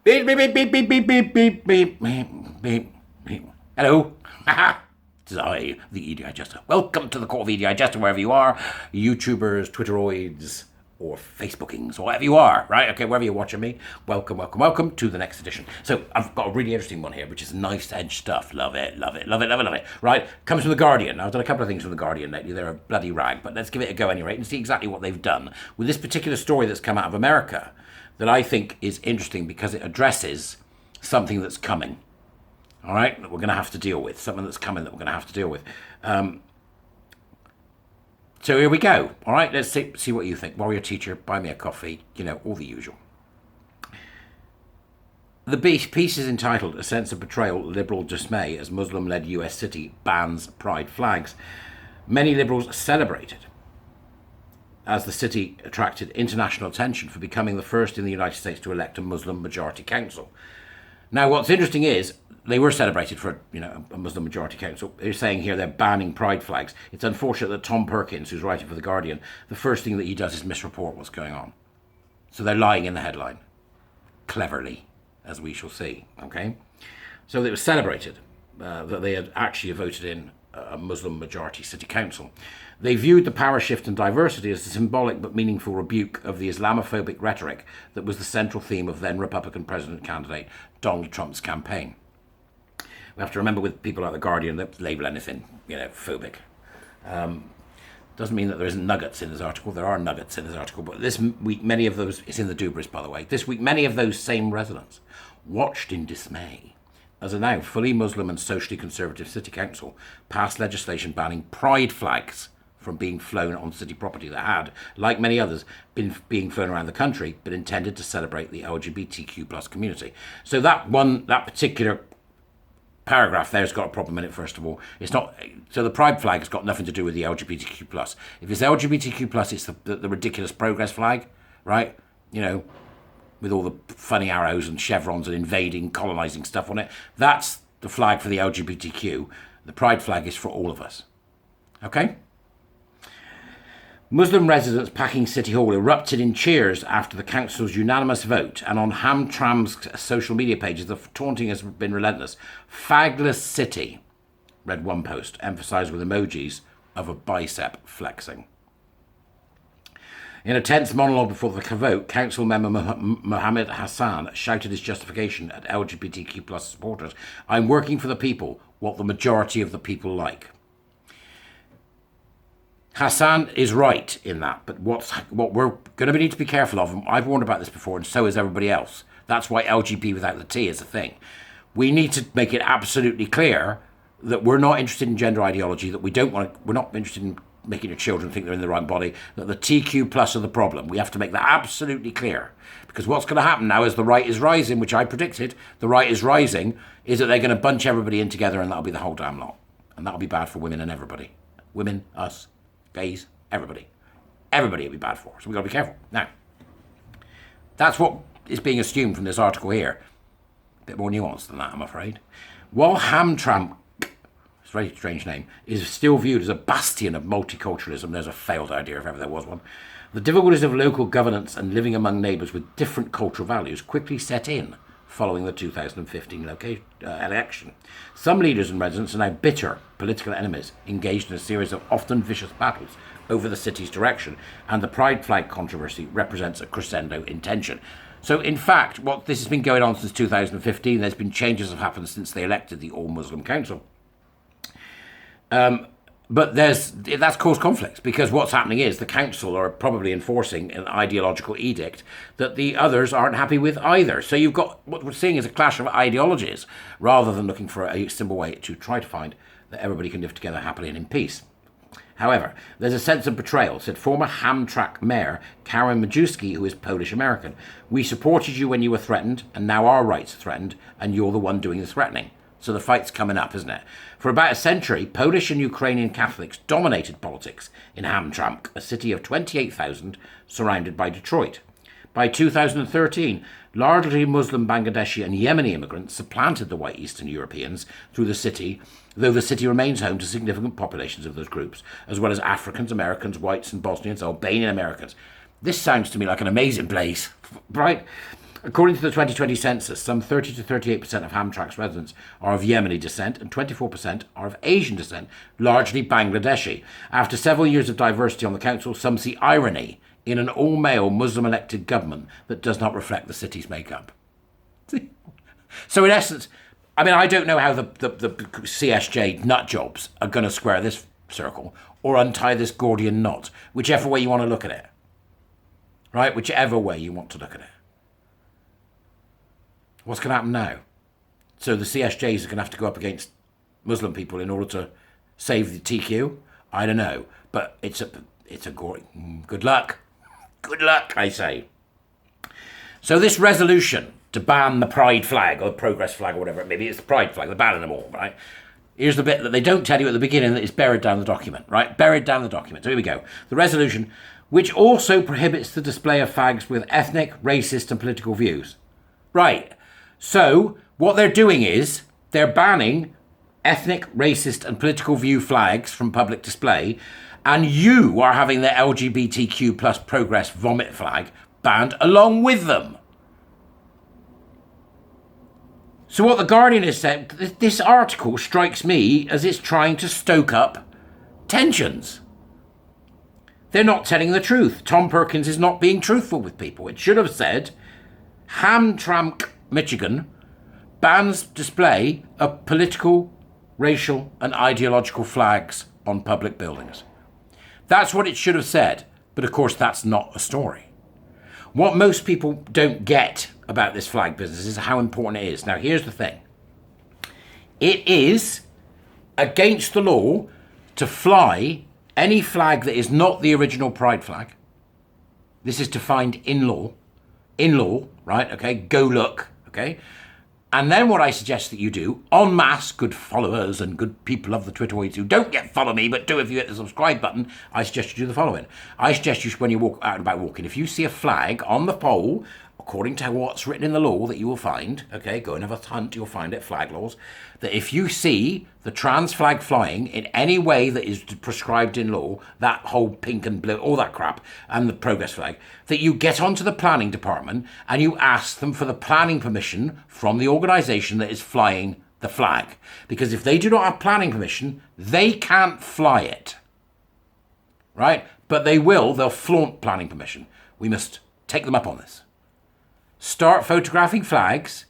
Beep, beep, beep, beep, beep, beep, beep, beep, beep, beep, beep, beep. Hello. It is I, the EDI Jester. Welcome to the Court of EDI Jester, wherever you are. YouTubers, Twitteroids, or Facebookings, or whatever you are, right? Okay, wherever you're watching me, welcome, welcome, welcome to the next edition. So I've got a really interesting one here, which is nice edge stuff. Love it, love it, love it, love it, love it. Right? Comes from The Guardian. Now, I've done a couple of things from The Guardian lately. They're a bloody rag, but let's give it a go anyway and see exactly what they've done with this particular story that's come out of America that I think is interesting because it addresses something that's coming. All right, that we're going to have to deal with. Something that's coming that we're going to have to deal with. So here we go. All right, let's see what you think. Warrior Teacher, buy me a coffee, you know, all the usual. The piece is entitled A Sense of Betrayal, Liberal Dismay as Muslim-led US City Bans Pride Flags. Many liberals celebrated as the city attracted international attention for becoming the first in the United States to elect a Muslim majority council. Now, what's interesting is they were celebrated for, you know, a Muslim majority council. They're saying here they're banning pride flags. It's unfortunate that Tom Perkins, who's writing for The Guardian, the first thing that he does is misreport what's going on. So they're lying in the headline. Cleverly, as we shall see, okay? So it was celebrated that they had actually voted in a Muslim majority city council. They viewed the power shift and diversity as a symbolic but meaningful rebuke of the Islamophobic rhetoric that was the central theme of then Republican president candidate Donald Trump's campaign. We have to remember with people like The Guardian that label anything, you know, phobic. Doesn't mean that there isn't nuggets in this article. There are nuggets in this article, but this week many of those, it's in the Dubris by the way, this week many of those same residents watched in dismay as a now fully Muslim and socially conservative city council passed legislation banning pride flags from being flown on city property that had, like many others, been being flown around the country, but intended to celebrate the LGBTQ plus community. So that particular paragraph there's got a problem in it. First of all, it's not, so the pride flag has got nothing to do with the LGBTQ plus. If it's LGBTQ plus, it's the ridiculous progress flag, right? You know, with all the funny arrows and chevrons and invading, colonizing stuff on it. That's the flag for the LGBTQ. The pride flag is for all of us. Okay? Muslim residents packing City Hall erupted in cheers after the council's unanimous vote, and on Hamtram's social media pages, the taunting has been relentless. Fagless City, read one post, emphasised with emojis of a bicep flexing. In a tense monologue before the vote, council member Mohammed Hassan shouted his justification at LGBTQ plus supporters. I'm working for the people, what the majority of the people like. Hassan is right in that, but what we're going to need to be careful of, and I've warned about this before, and so is everybody else. That's why LGB without the T is a thing. We need to make it absolutely clear that we're not interested in gender ideology, that we're not interested in making your children think they're in the right body, that the TQ plus are the problem. We have to make that absolutely clear. Because what's going to happen now as the right is rising, which I predicted, the right is rising, is that they're going to bunch everybody in together and that'll be the whole damn lot. And that'll be bad for women and everybody. Women, us, gays, everybody. Everybody it'll be bad for. So we've got to be careful. Now, that's what is being assumed from this article here. A bit more nuanced than that, I'm afraid. While Hamtramck, it's a very strange name, is still viewed as a bastion of multiculturalism. There's a failed idea if ever there was one. The difficulties of local governance and living among neighbours with different cultural values quickly set in following the 2015 election. Some leaders and residents are now bitter political enemies, engaged in a series of often vicious battles over the city's direction, and the pride flag controversy represents a crescendo in tension. So, in fact, this has been going on since 2015. There's been changes have happened since they elected the All-Muslim Council. But that's caused conflicts, because what's happening is the council are probably enforcing an ideological edict that the others aren't happy with either. So you've got, what we're seeing is a clash of ideologies rather than looking for a simple way to try to find that everybody can live together happily and in peace. However, there's a sense of betrayal, said former Hamtramck mayor Karen Majewski, who is Polish-American. We supported you when you were threatened, and now our rights are threatened, and you're the one doing the threatening. So the fight's coming up, isn't it? For about a century, Polish and Ukrainian Catholics dominated politics in Hamtramck, a city of 28,000 surrounded by Detroit. By 2013, largely Muslim Bangladeshi and Yemeni immigrants supplanted the white Eastern Europeans through the city, though the city remains home to significant populations of those groups, as well as Africans, Americans, whites and Bosnians, Albanian Americans. This sounds to me like an amazing place, right? According to the 2020 census, some 30 to 38% of Hamtramck's residents are of Yemeni descent and 24% are of Asian descent, largely Bangladeshi. After several years of diversity on the council, some see irony in an all-male Muslim-elected government that does not reflect the city's makeup. So in essence, I mean, I don't know how the CSJ nut jobs are going to square this circle or untie this Gordian knot, whichever way you want to look at it. Right? Whichever way you want to look at it. What's going to happen now? So the CSJs are going to have to go up against Muslim people in order to save the TQ? I don't know. But it's a good luck. Good luck, I say. So this resolution to ban the pride flag or the progress flag or whatever it may be, it's the pride flag, they're banning them all, right? Here's the bit that they don't tell you at the beginning that is buried down the document, right? Buried down the document. So here we go. The resolution, which also prohibits the display of flags with ethnic, racist and political views. Right. So what they're doing is they're banning ethnic, racist and political view flags from public display, and you are having the LGBTQ plus progress vomit flag banned along with them. So what the Guardian has said, this article strikes me as it's trying to stoke up tensions. They're not telling the truth. Tom Perkins is not being truthful with people. It should have said, Hamtramck, Michigan, bans display of political, racial and ideological flags on public buildings. That's what it should have said. But of course, that's not a story. What most people don't get about this flag business is how important it is. Now, here's the thing. It is against the law to fly any flag that is not the original pride flag. This is defined in law. In law, right? Okay, go look, okay? And then what I suggest that you do, en masse, good followers and good people of the Twitteroids who don't yet follow me, but do if you hit the subscribe button, I suggest you do the following. I suggest you, when you walk out and about walking, if you see a flag on the pole, according to what's written in the law that you will find, okay, go and have a hunt, you'll find it, flag laws, that if you see the trans flag flying in any way that is prescribed in law, that whole pink and blue, all that crap, and the progress flag, that you get onto the planning department and you ask them for the planning permission from the organisation that is flying the flag. Because if they do not have planning permission, they can't fly it. Right? But they'll flaunt planning permission. We must take them up on this. Start photographing flags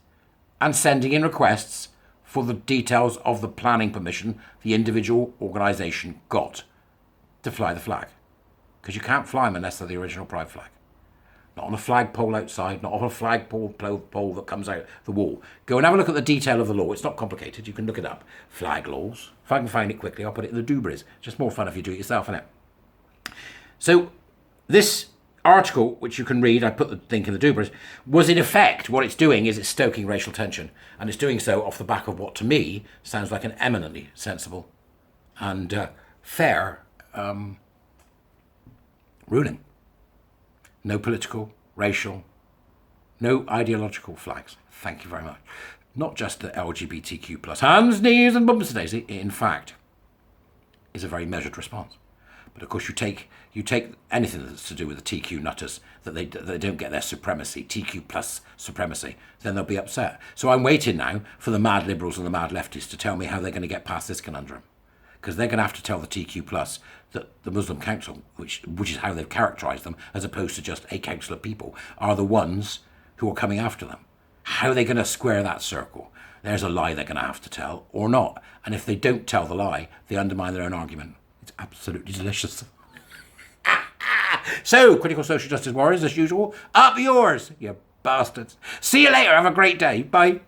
and sending in requests for the details of the planning permission the individual organisation got to fly the flag. Because you can't fly them unless they're the original pride flag. Not on a flagpole outside, not on a flagpole that comes out the wall. Go and have a look at the detail of the law. It's not complicated. You can look it up. Flag laws. If I can find it quickly, I'll put it in the doobries. Just more fun if you do it yourself, isn't it? So this article, which you can read, I put the link in the doobries, was in effect, what it's doing is it's stoking racial tension. And it's doing so off the back of what to me sounds like an eminently sensible and fair ruling. No political, racial, no ideological flags. Thank you very much. Not just the LGBTQ plus hands, knees and bumps today. It, in fact, is a very measured response. But of course, you take anything that's to do with the TQ nutters, that they don't get their supremacy, TQ plus supremacy, then they'll be upset. So I'm waiting now for the mad liberals and the mad lefties to tell me how they're going to get past this conundrum. Because they're going to have to tell the TQ plus that the Muslim Council, which is how they've characterised them, as opposed to just a council of people, are the ones who are coming after them. How are they going to square that circle? There's a lie they're going to have to tell, or not. And if they don't tell the lie, they undermine their own argument. It's absolutely delicious. So, critical social justice warriors, as usual, up yours, you bastards. See you later. Have a great day. Bye.